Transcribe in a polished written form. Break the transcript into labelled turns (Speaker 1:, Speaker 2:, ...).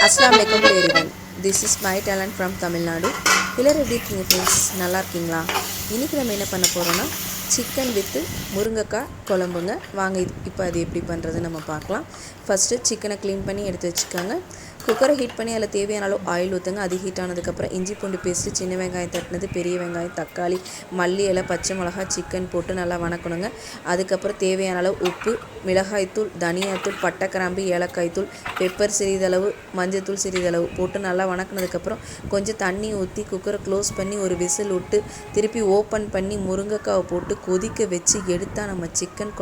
Speaker 1: அஸ்ஸலாமு அலைக்கும் to everyone. This is my talent from Tamil Nadu. எல்லோரும் எப்படி இருக்கீங்க ஃப்ரெண்ட்ஸ்? நல்லா இருக்கீங்களா? இன்றைக்கி நம்ம என்ன பண்ண போகிறோன்னா சிக்கன் வித்து முருங்கைக்காய் குழம்புங்க. வாங்க இப்போ அது எப்படி பண்ணுறதுன்னு நம்ம பார்க்கலாம். ஃபஸ்ட்டு சிக்கனை க்ளீன் பண்ணி எடுத்து வச்சுக்கோங்க. குக்கரை ஹீட் பண்ணி அதில் தேவையான அளவு ஆயில் ஊற்றுங்க. அது ஹீட் ஆனதுக்கப்புறம் இஞ்சி பூண்டு பேஸ்ட்டு, சின்ன வெங்காயம் தட்டினது, பெரிய வெங்காயம், தக்காளி, மல்லி இலை, பச்சை மிளகாய், சிக்கன் போட்டு நல்லா வணக்கணுங்க. அதுக்கப்புறம் தேவையான அளவு உப்பு, மிளகாய்த்தூள், தனியாத்தூள், பட்டை கிராம்பு, ஏலக்காய் தூள், பெப்பர் சிறிதளவு, மஞ்சத்தூள் சிறிதளவு போட்டு நல்லா வணக்கினதுக்கப்புறம் கொஞ்சம் தண்ணி ஊற்றி குக்கரை க்ளோஸ் பண்ணி ஒரு விசில் விட்டு திருப்பி ஓப்பன் பண்ணி முருங்கைக்காவை போட்டு கொதிக்க வச்சு எடுத்தால் நம்ம சிக்கன்